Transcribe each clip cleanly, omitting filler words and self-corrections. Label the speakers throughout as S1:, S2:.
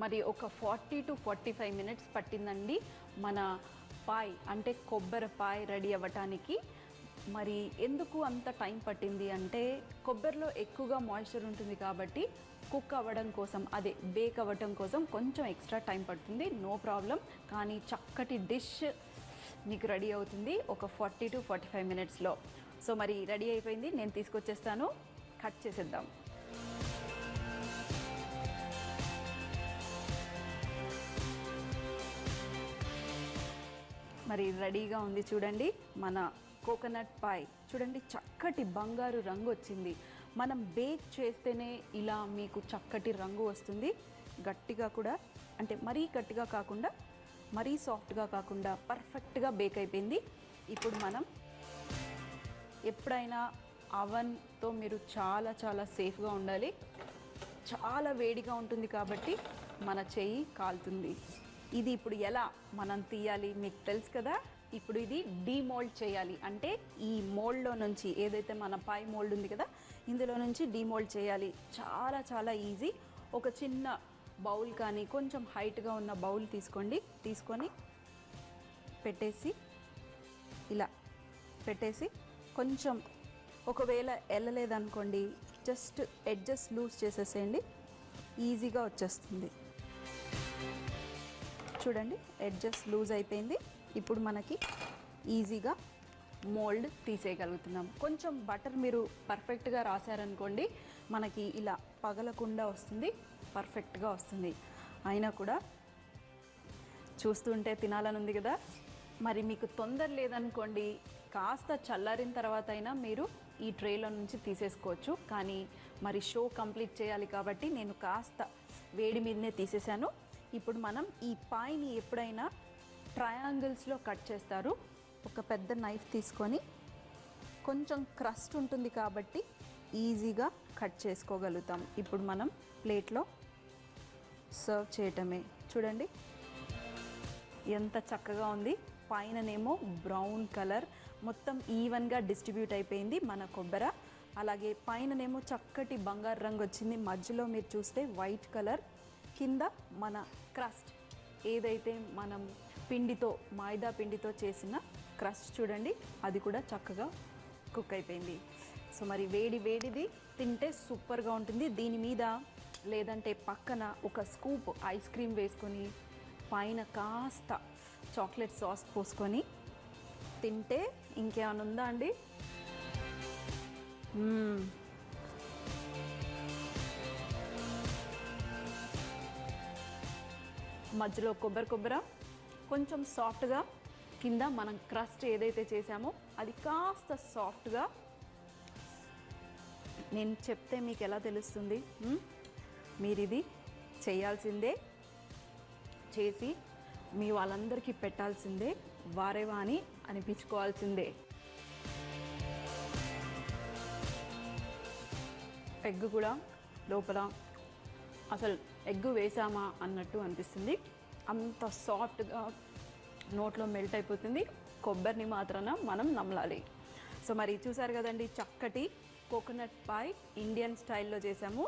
S1: మరి ఒక 40 to 45 minutes పట్టిందండి మన పాయ్ అంటే కొబ్బరి పాయ్ రెడీ అవ్వటానికి. మరి ఎందుకు అంత టైం పట్టింది అంటే కొబ్బరిలో ఎక్కువగా మాయిశ్చర్ ఉంటుంది కాబట్టి కుక్ అవ్వడం కోసం, అదే బేక్ అవ్వడం కోసం కొంచెం ఎక్స్ట్రా టైం పడుతుంది, నో ప్రాబ్లం. కానీ చక్కటి డిష్ మీకు రెడీ అవుతుంది ఒక 40 to 45 మినిట్స్లో. సో మరి రెడీ అయిపోయింది, నేను తీసుకొచ్చేస్తాను, కట్ చేసేద్దాం. మరి రెడీగా ఉంది చూడండి మన కోకోనట్ పాయ్. చూడండి చక్కటి బంగారు రంగు వచ్చింది. మనం బేక్ చేస్తేనే ఇలా మీకు చక్కటి రంగు వస్తుంది. గట్టిగా కూడా, అంటే మరీ గట్టిగా కాకుండా మరీ సాఫ్ట్గా కాకుండా పర్ఫెక్ట్గా బేక్ అయిపోయింది. ఇప్పుడు మనం ఎప్పుడైనా అవన్తో మీరు చాలా చాలా సేఫ్గా ఉండాలి. చాలా వేడిగా ఉంటుంది కాబట్టి మన చెయ్యి కాలుతుంది. ఇది ఇప్పుడు ఎలా మనం తీయాలి మీకు తెలుసు కదా. ఇప్పుడు ఇది డీమోల్డ్ చేయాలి, అంటే ఈ మోల్డ్లో నుంచి ఏదైతే మన పాయ్ మోల్డ్ ఉంది కదా ఇందులో నుంచి డీమోల్డ్ చేయాలి. చాలా చాలా ఈజీ. ఒక చిన్న బౌల్ కానీ కొంచెం హైట్గా ఉన్న బౌల్ తీసుకోండి. తీసుకొని పెట్టేసి ఇలా పెట్టేసి కొంచెం ఒకవేళ వెళ్ళలేదనుకోండి జస్ట్ ఎడ్జెస్ లూజ్ చేసేసేయండి, ఈజీగా వచ్చేస్తుంది. చూడండి ఎడ్జెస్ లూజ్ అయిపోయింది. ఇప్పుడు మనకి ఈజీగా మోల్డ్ తీసేయగలుగుతున్నాం. కొంచెం బటర్ మీరు పర్ఫెక్ట్గా రాశారనుకోండి మనకి ఇలా పగలకుండా వస్తుంది, పర్ఫెక్ట్గా వస్తుంది. అయినా కూడా చూస్తుంటే తినాలని ఉంది కదా. మరి మీకు తొందర లేదనుకోండి కాస్త చల్లారిన తర్వాత అయినా మీరు ఈ ట్రేలో నుంచి తీసేసుకోవచ్చు. కానీ మరి షో కంప్లీట్ చేయాలి కాబట్టి నేను కాస్త వేడి మీదనే తీసేసాను. ఇప్పుడు మనం ఈ పాయ్ని ఎప్పుడైనా ట్రయాంగిల్స్లో కట్ చేస్తారు. ఒక పెద్ద నైఫ్ తీసుకొని కొంచెం క్రస్ట్ ఉంటుంది కాబట్టి ఈజీగా కట్ చేసుకోగలుగుతాం. ఇప్పుడు మనం ప్లేట్లో సర్వ్ చేయటమే. చూడండి ఎంత చక్కగా ఉంది. పైననేమో బ్రౌన్ కలర్ మొత్తం ఈవెన్గా డిస్ట్రిబ్యూట్ అయిపోయింది మన కొబ్బరి. అలాగే పైననేమో చక్కటి బంగారు రంగు వచ్చింది. మధ్యలో మీరు చూస్తే వైట్ కలర్. కింద మన క్రస్ట్ ఏదైతే మనం పిండితో మైదా పిండితో చేసిన క్రస్ట్ చూడండి అది కూడా చక్కగా కుక్ అయిపోయింది. సో మరి వేడి వేడిది తింటే సూపర్గా ఉంటుంది. దీని మీద లేదంటే పక్కన ఒక స్కూప్ ఐస్ క్రీమ్ వేసుకొని పైన కాస్త చాక్లెట్ సాస్ పోసుకొని తింటే ఇంకేమైనా ఉందా అండి. మధ్యలో కొబ్బరి కొంచెం సాఫ్ట్గా, కింద మనం క్రస్ట్ ఏదైతే చేసామో అది కాస్త సాఫ్ట్గా. నేను చెప్తే మీకు ఎలా తెలుస్తుంది? మీరు ఇది చేయాల్సిందే, చేసి మీ వాళ్ళందరికీ పెట్టాల్సిందే, వారేవా అని అనిపించుకోవాల్సిందే. ఎగ్ కూడా లోపల అసలు ఎగ్ వేసామా అన్నట్టు అనిపిస్తుంది. అంత సాఫ్ట్గా నోట్లో మెల్ట్ అయిపోతుంది. కొబ్బరిని మాత్రాన మనం నమలాలి. సో మరి చూసారు కదండి చక్కటి కోకోనట్ పాయ్ ఇండియన్ స్టైల్లో చేసాము.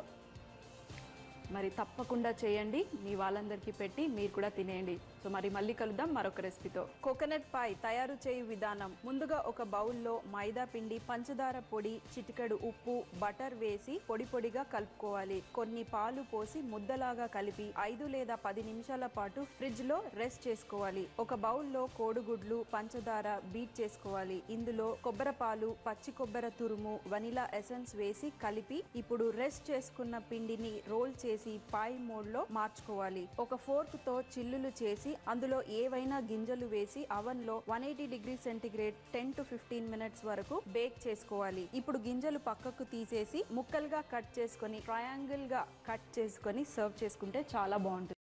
S1: మరి తప్పకుండా చేయండి, మీ వాళ్ళందరికీ పెట్టి మీరు కూడా తినేయండి. సో మరి మళ్ళీ కలుద్దాం మరొక రెసిపీతో. కోకోనట్ పాయ్ తయారు చేయు విధానం. ముందుగా ఒక బౌల్లో మైదా పిండి, పంచదార పొడి, చిటికెడు ఉప్పు, బటర్ వేసి పొడి పొడిగా కలుపుకోవాలి. కొన్ని పాలు పోసి ముద్దలాగా కలిపి 5 లేదా 10 నిమిషాల పాటు ఫ్రిడ్జ్ లో రెస్ట్ చేసుకోవాలి. ఒక బౌల్లో కోడిగుడ్లు, పంచదార బీట్ చేసుకోవాలి. ఇందులో కొబ్బరి పాలు, పచ్చి కొబ్బరి తురుము, వనిలా ఎసెన్స్ వేసి కలిపి ఇప్పుడు రెస్ట్ చేసుకున్న పిండిని రోల్ చేసి పాయ్ మోడ్ లో మార్చుకోవాలి. ఒక ఫోర్క్ తో చిల్లులు చేసి అందులో ఏవైనా గింజలు వేసి అవన్ లో 180 డిగ్రీ సెంటీగ్రేడ్ 10 to 15 మినిట్స్ వరకు బేక్ చేసుకోవాలి. ఇప్పుడు గింజలు పక్కకు తీసేసి ముక్కలుగా కట్ చేసుకొని ట్రయాంగిల్ గా కట్ చేసుకొని సర్వ్ చేసుకుంటే చాలా బాగుంటుంది.